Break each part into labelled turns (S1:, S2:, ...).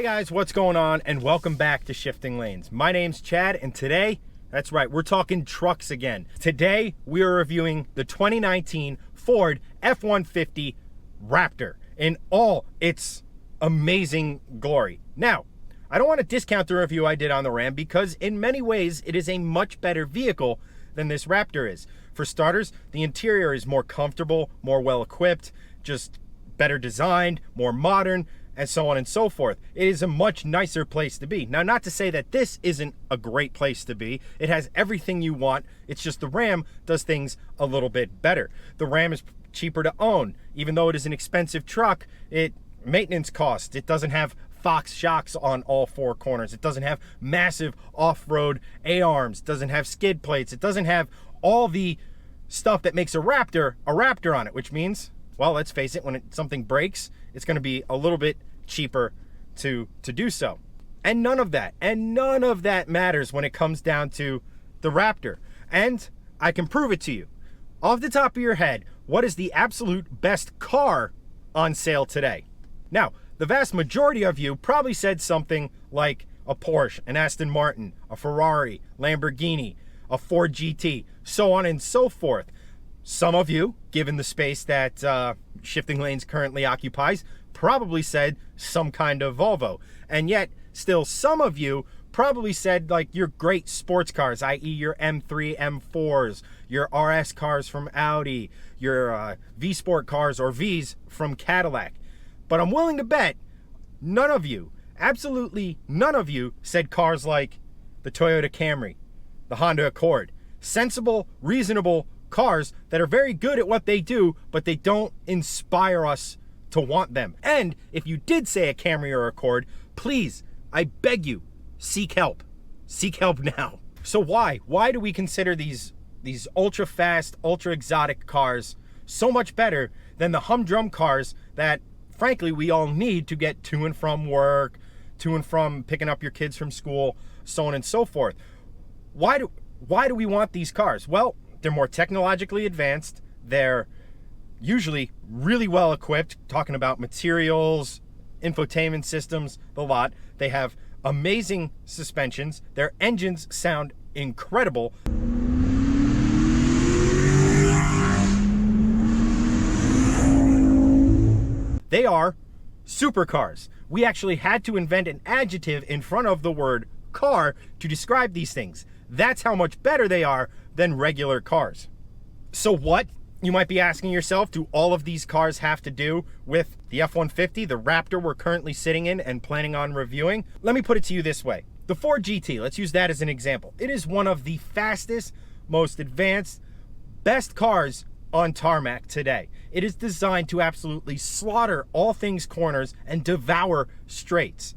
S1: Hey guys, what's going on? And welcome back to Shifting Lanes. My name's Chad, and today, that's right, we're talking trucks again. Today, we are reviewing the 2019 Ford F-150 Raptor in all its amazing glory. Now, I don't want to discount the review I did on the Ram because in many ways, it is a much better vehicle than this Raptor is. For starters, the interior is more comfortable, more well-equipped, just better designed, more modern, and so on and so forth. It is a much nicer place to be. Now, not to say that this isn't a great place to be. It has everything you want. It's just the Ram does things a little bit better. The Ram is cheaper to own. Even though it is an expensive truck, maintenance costs. It doesn't have Fox shocks on all four corners. It doesn't have massive off-road A-arms. It doesn't have skid plates. It doesn't have all the stuff that makes a Raptor on it, which means, well, let's face it, when something breaks, it's going to be a little bit cheaper to do so. And none of that matters when it comes down to the Raptor. And I can prove it to you. Off the top of your head, what is the absolute best car on sale today? Now, the vast majority of you probably said something like a Porsche, an Aston Martin, a Ferrari, Lamborghini, a Ford GT, so on and so forth. Some of you, given the space that Shifting Lanes currently occupies, probably said some kind of Volvo. And yet, still some of you probably said like your great sports cars, i.e. your M3, M4s, your RS cars from Audi, your V-Sport cars or Vs from Cadillac. But I'm willing to bet none of you, absolutely none of you, said cars like the Toyota Camry, the Honda Accord. Sensible, reasonable cars that are very good at what they do, but they don't inspire us to want them. And if you did say a Camry or Accord, please, I beg you, seek help. Seek help now. So why do we consider these ultra fast, ultra exotic cars so much better than the humdrum cars that frankly we all need to get to and from work, to and from picking up your kids from school, so on and so forth? Why do we want these cars? Well, they're more technologically advanced. They're usually really well equipped, talking about materials, infotainment systems, the lot. They have amazing suspensions. Their engines sound incredible. They are supercars. We actually had to invent an adjective in front of the word car to describe these things. That's how much better they are than regular cars. So what, you might be asking yourself, do all of these cars have to do with the F-150, the Raptor we're currently sitting in and planning on reviewing? Let me put it to you this way. The Ford GT, let's use that as an example. It is one of the fastest, most advanced, best cars on tarmac today. It is designed to absolutely slaughter all things corners and devour straights.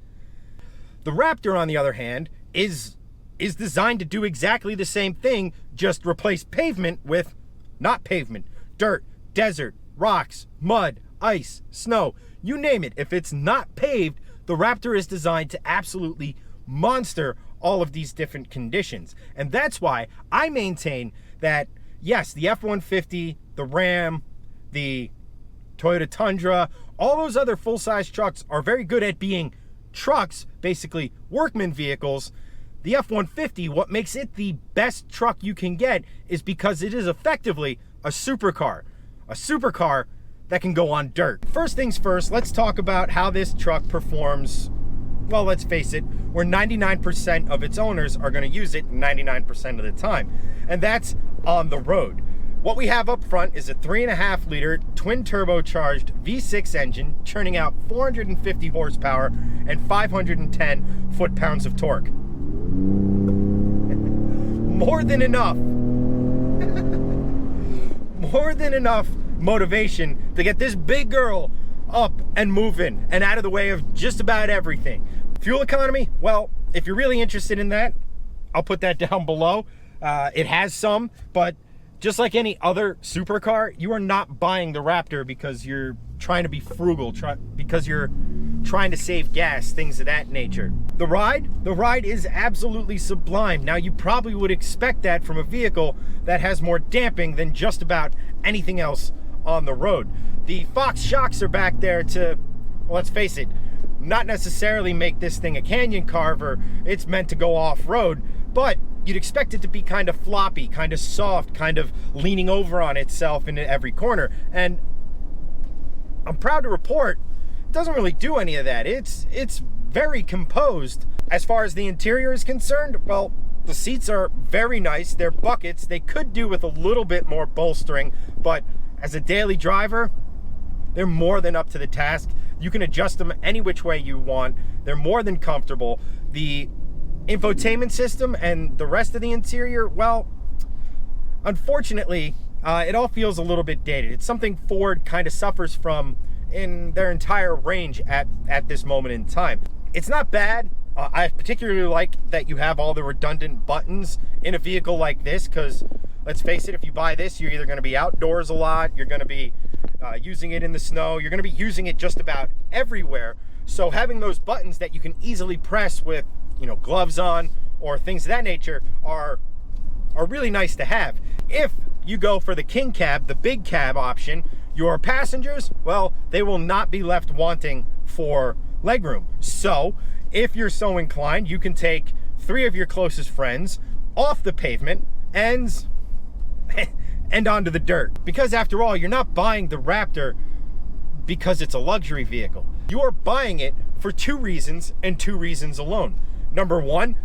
S1: The Raptor, on the other hand, is designed to do exactly the same thing, just replace pavement with not pavement, dirt, desert, rocks, mud, ice, snow, you name it. If it's not paved, the Raptor is designed to absolutely monster all of these different conditions. And that's why I maintain that, yes, the F-150, the Ram, the Toyota Tundra, all those other full-size trucks are very good at being trucks, basically workman vehicles. The F-150, what makes it the best truck you can get is because it is effectively a supercar that can go on dirt. First things first, let's talk about how this truck performs. Well, let's face it, where 99% of its owners are going to use it 99% of the time, and that's on the road. What we have up front is a 3.5 liter twin turbocharged V6 engine churning out 450 horsepower and 510 foot-pounds of torque. More than enough motivation to get this big girl up and moving and out of the way of just about everything. Fuel economy, well, if you're really interested in that, I'll put that down below. It has some, but just like any other supercar, you are not buying the Raptor because you're trying to be frugal, because you're trying to save gas, things of that nature. The ride is absolutely sublime. Now, you probably would expect that from a vehicle that has more damping than just about anything else on the road. The Fox shocks are back there to, well, let's face it, not necessarily make this thing a canyon carver. It's meant to go off-road, but you'd expect it to be kind of floppy, kind of soft, kind of leaning over on itself into every corner. And I'm proud to report it doesn't really do any of that. It's very composed. As far as the interior is concerned, well, the seats are very nice. They're buckets. They could do with a little bit more bolstering, but as a daily driver, they're more than up to the task. You can adjust them any which way you want. They're more than comfortable. The infotainment system and the rest of the interior, well, unfortunately, it all feels a little bit dated. It's something Ford kind of suffers from in their entire range at this moment in time. It's not bad. I particularly like that you have all the redundant buttons in a vehicle like this, because let's face it, if you buy this, you're either going to be outdoors a lot, you're going to be using it in the snow, you're going to be using it just about everywhere. So having those buttons that you can easily press with, you know, gloves on or things of that nature are really nice to have. If you go for the king cab, the big cab option, your passengers, well, they will not be left wanting for legroom. So if you're so inclined, you can take 3 of your closest friends off the pavement and onto the dirt. Because after all, you're not buying the Raptor because it's a luxury vehicle. You are buying it for 2 reasons, and 2 reasons alone. Number 1,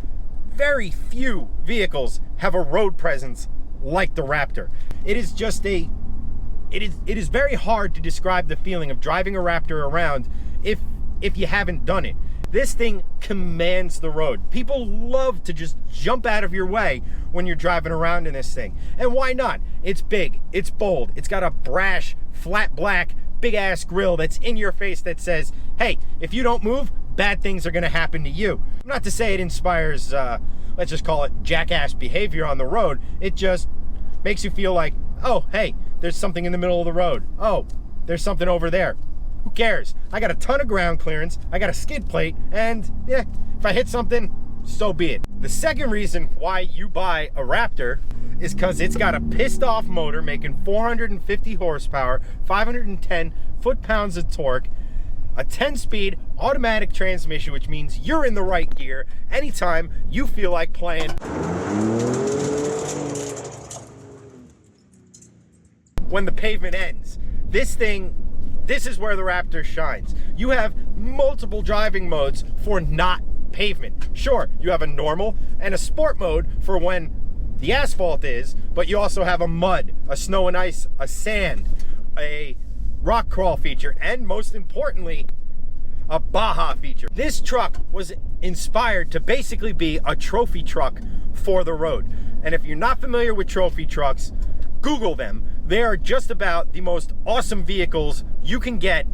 S1: very few vehicles have a road presence like the Raptor. It is just it is very hard to describe the feeling of driving a Raptor around if you haven't done it. This thing commands the road. People love to just jump out of your way when you're driving around in this thing. And why not? It's big, it's bold, it's got a brash, flat black, big ass grille that's in your face that says, hey, if you don't move, bad things are gonna happen to you. Not to say it inspires, let's just call it jackass behavior on the road. It just makes you feel like, oh, hey, there's something in the middle of the road. Oh, there's something over there. Who cares? I got a ton of ground clearance, I got a skid plate, and yeah, if I hit something, so be it. The second reason why you buy a Raptor is because it's got a pissed off motor making 450 horsepower, 510 foot-pounds of torque, a 10-speed automatic transmission, which means you're in the right gear anytime you feel like playing. When the pavement ends, this is where the Raptor shines. You have multiple driving modes for not pavement. Sure, you have a normal and a sport mode for when the asphalt is, but you also have a mud, a snow and ice, a sand, a rock crawl feature, and most importantly, a Baja feature. This truck was inspired to basically be a trophy truck for the road. And if you're not familiar with trophy trucks, Google them. They are just about the most awesome vehicles you can get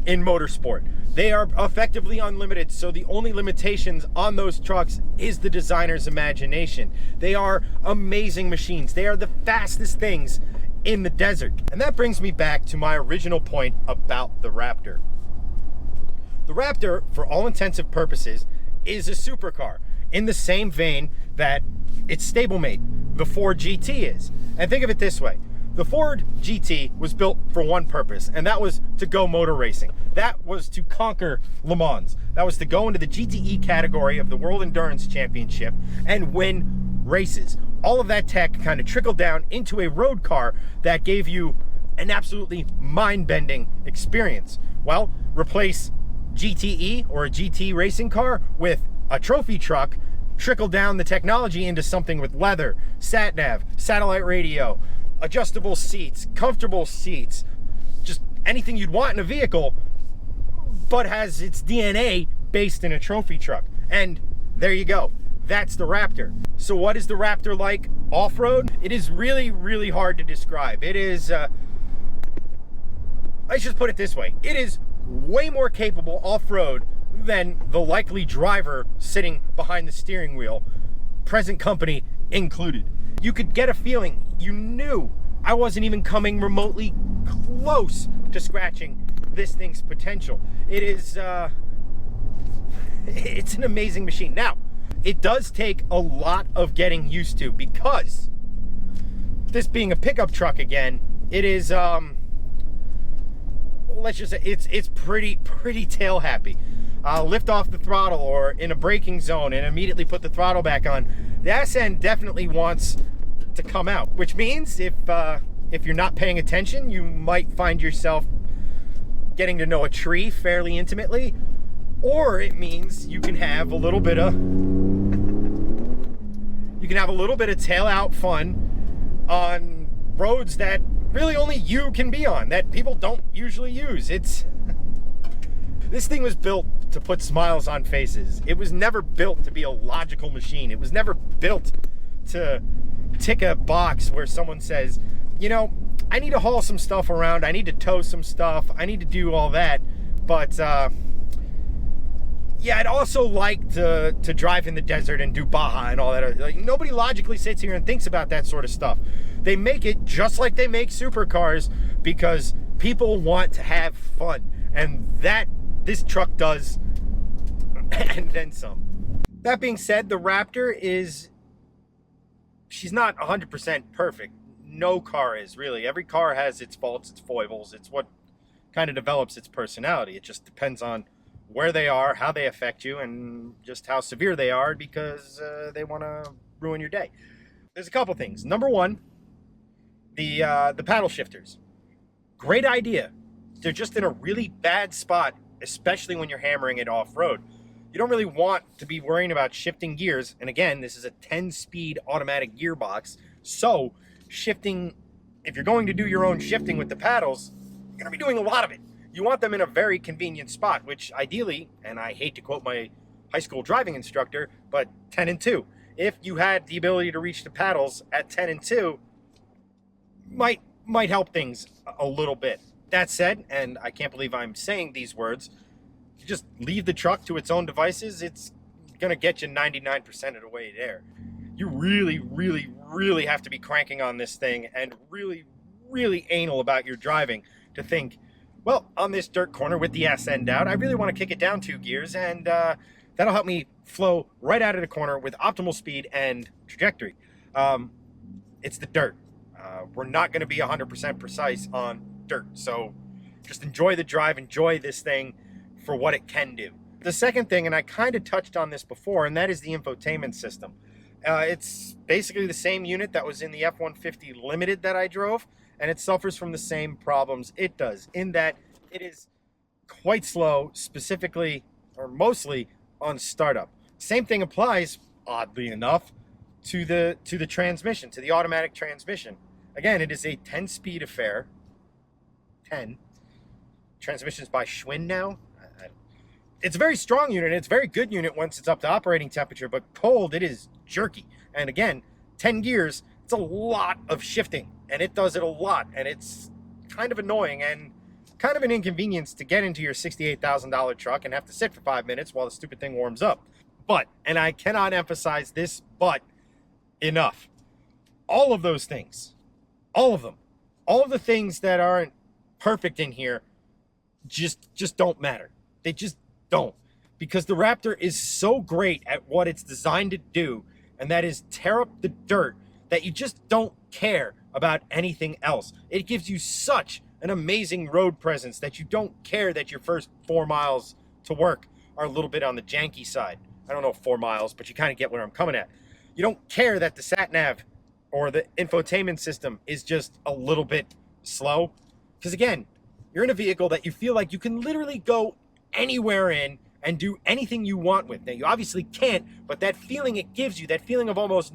S1: in motorsport. They are effectively unlimited, so the only limitations on those trucks is the designer's imagination. They are amazing machines. They are the fastest things in the desert. And that brings me back to my original point about the Raptor. The Raptor, for all intensive purposes, is a supercar in the same vein that its stablemate, the Ford GT, is. And think of it this way. The Ford GT was built for one purpose, and that was to go motor racing. That was to conquer Le Mans. That was to go into the GTE category of the World Endurance Championship and win races. All of that tech kind of trickled down into a road car that gave you an absolutely mind-bending experience. Well, replace GTE or a GT racing car with a trophy truck, trickle down the technology into something with leather, sat-nav, satellite radio, adjustable seats, comfortable seats, just anything you'd want in a vehicle, but has its DNA based in a trophy truck. And there you go. That's the Raptor. So what is the Raptor like off-road? It is really, really hard to describe. It is, let's just put it this way. It is way more capable off-road than the likely driver sitting behind the steering wheel, present company included. You could get a feeling, you knew I wasn't even coming remotely close to scratching this thing's potential. It is, it's an amazing machine. Now, it does take a lot of getting used to because this being a pickup truck again, it is, let's just say it's pretty tail happy. lift off the throttle or in a braking zone and immediately put the throttle back on, the ass end definitely wants to come out, which means if you're not paying attention, you might find yourself getting to know a tree fairly intimately, or it means you can have a little bit of tail out fun on roads that really only you can be on, that people don't usually use. This thing was built to put smiles on faces. It was never built to be a logical machine. It was never built to tick a box where someone says, you know, I need to haul some stuff around, I need to tow some stuff, I need to do all that, but yeah, I'd also like to drive in the desert and do Baja and all that. Like, nobody logically sits here and thinks about that sort of stuff. They make it just like they make supercars because people want to have fun, and that this truck does, and then some. That being said, the Raptor she's not 100% perfect. No car is, really. Every car has its faults, its foibles. It's what kind of develops its personality. It just depends on where they are, how they affect you, and just how severe they are because they want to ruin your day. There's a couple things. Number one, the paddle shifters. Great idea. They're just in a really bad spot, especially when you're hammering it off-road. You don't really want to be worrying about shifting gears. And again, this is a 10-speed automatic gearbox. So shifting, if you're going to do your own shifting with the paddles, you're going to be doing a lot of it. You want them in a very convenient spot, which ideally, and I hate to quote my high school driving instructor, but 10 and 2. If you had the ability to reach the paddles at 10 and 2, might help things a little bit. That said, and I can't believe I'm saying these words, you just leave the truck to its own devices, it's going to get you 99% of the way there. You really, really, really have to be cranking on this thing and really, really anal about your driving to think, well, on this dirt corner with the ass end out, I really want to kick it down 2 gears, and that'll help me flow right out of the corner with optimal speed and trajectory. It's the dirt. We're not going to be 100% precise on dirt, so just enjoy the drive, enjoy this thing for what it can do. The second thing, and I kind of touched on this before, and that is the infotainment system. It's basically the same unit that was in the F-150 Limited that I drove, and it suffers from the same problems it does, in that it is quite slow, specifically, or mostly, on startup. Same thing applies, oddly enough, to the transmission, to the automatic transmission. Again, it is a 10-speed affair. 10. Transmission's by Schwinn now. It's a very strong unit, and it's a very good unit once it's up to operating temperature, but cold, it is jerky. And again, 10 gears, it's a lot of shifting, and it does it a lot, and it's kind of annoying and kind of an inconvenience to get into your $68,000 truck and have to sit for 5 minutes while the stupid thing warms up. But, and I cannot emphasize this but enough, all of those things, all of them, all of the things that aren't perfect in here just don't matter. They just don't, because the Raptor is so great at what it's designed to do, and that is tear up the dirt, that you just don't care about anything else. It gives you such an amazing road presence that you don't care that your first 4 miles to work are a little bit on the janky side. I don't know 4 miles, but you kind of get where I'm coming at. You don't care that the sat nav or the infotainment system is just a little bit slow, because again, you're in a vehicle that you feel like you can literally go anywhere in and do anything you want with. Now, you obviously can't, but that feeling it gives you, that feeling of almost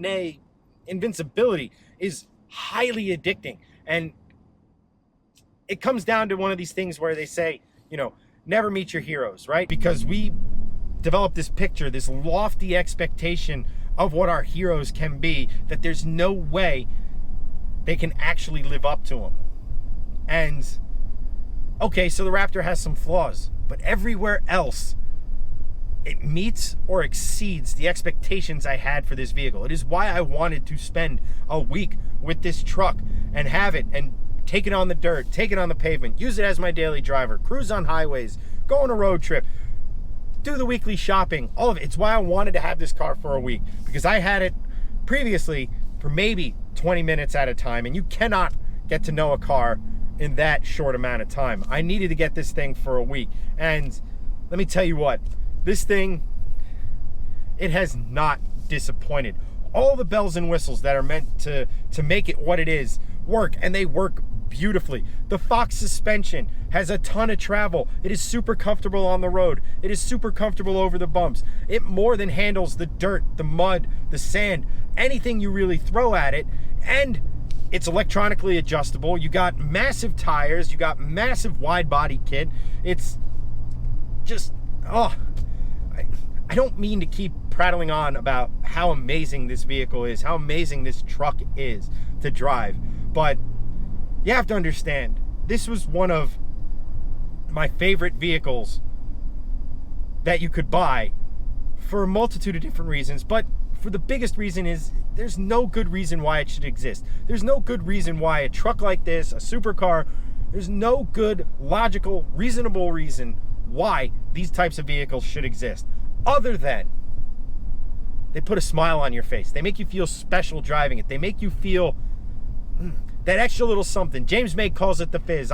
S1: invincibility, is highly addicting. And it comes down to one of these things where they say, you know, never meet your heroes, right? Because we develop this picture, this lofty expectation of what our heroes can be, that there's no way they can actually live up to them. And okay, so the Raptor has some flaws, but everywhere else, it meets or exceeds the expectations I had for this vehicle. It is why I wanted to spend a week with this truck and have it and take it on the dirt, take it on the pavement, use it as my daily driver, cruise on highways, go on a road trip, do the weekly shopping, all of it. It's why I wanted to have this car for a week, because I had it previously for maybe 20 minutes at a time, and you cannot get to know a car in that short amount of time. I needed to get this thing for a week, and let me tell you what, this thing, it has not disappointed. All the bells and whistles that are meant to make it what it is work, and they work beautifully. The Fox suspension has a ton of travel. It is super comfortable on the road. It is super comfortable over the bumps. It more than handles the dirt, the mud, the sand, anything you really throw at it. And it's electronically adjustable. You got massive tires. You got massive wide body kit. It's just, oh, I don't mean to keep prattling on about how amazing this vehicle is, how amazing this truck is to drive, but you have to understand, this was one of my favorite vehicles that you could buy for a multitude of different reasons, but for the biggest reason is there's no good reason why it should exist. There's no good reason why a truck like this, a supercar, there's no good, logical, reasonable reason why these types of vehicles should exist, other than they put a smile on your face. They make you feel special driving it. They make you feel that extra little something. James May calls it the fizz.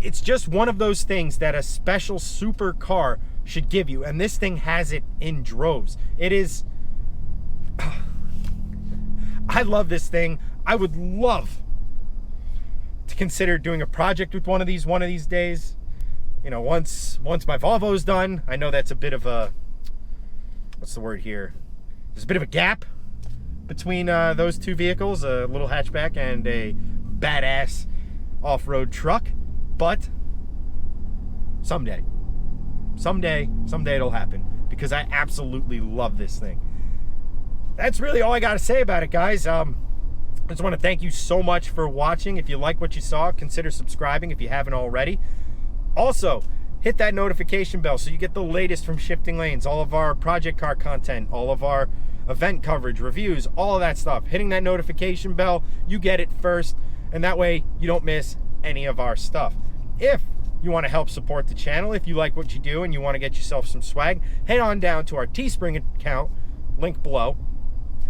S1: It's just one of those things that a special supercar should give you, and this thing has it in droves. It is, I love this thing. I would love to consider doing a project with one of these days. You know, once my Volvo's done. I know that's a bit of a, what's the word here? There's a bit of a gap between those two vehicles, a little hatchback and a badass off-road truck, but someday it'll happen, because I absolutely love this thing. That's really all I got to say about it, guys. I just want to thank you so much for watching. If you like what you saw, consider subscribing if you haven't already. Also, hit that notification bell so you get the latest from Shifting Lanes, all of our project car content, all of our event coverage, reviews, all of that stuff. Hitting that notification bell, you get it first, and that way you don't miss any of our stuff. If you want to help support the channel, if you like what you do and you want to get yourself some swag, head on down to our Teespring account, link below,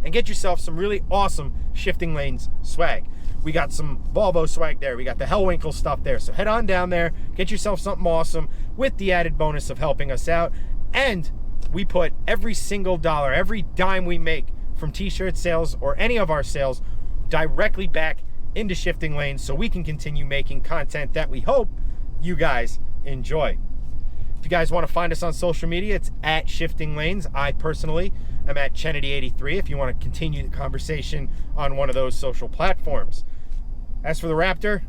S1: and get yourself some really awesome Shifting Lanes swag. We got some Volvo swag there. We got the Hellwinkle stuff there. So head on down there, get yourself something awesome with the added bonus of helping us out. And we put every single dollar, every dime we make from t-shirt sales or any of our sales directly back into Shifting Lanes, so we can continue making content that we hope you guys enjoy. If you guys want to find us on social media, it's at Shifting Lanes. I personally am at Kennedy83 if you want to continue the conversation on one of those social platforms. As for the Raptor,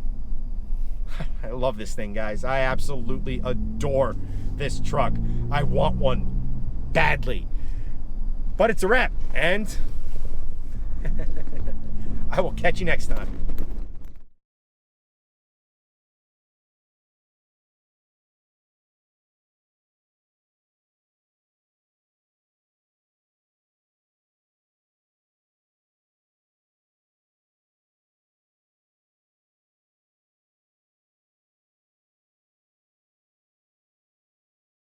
S1: I love this thing, guys. I absolutely adore this truck. I want one badly. But it's a wrap, and I will catch you next time.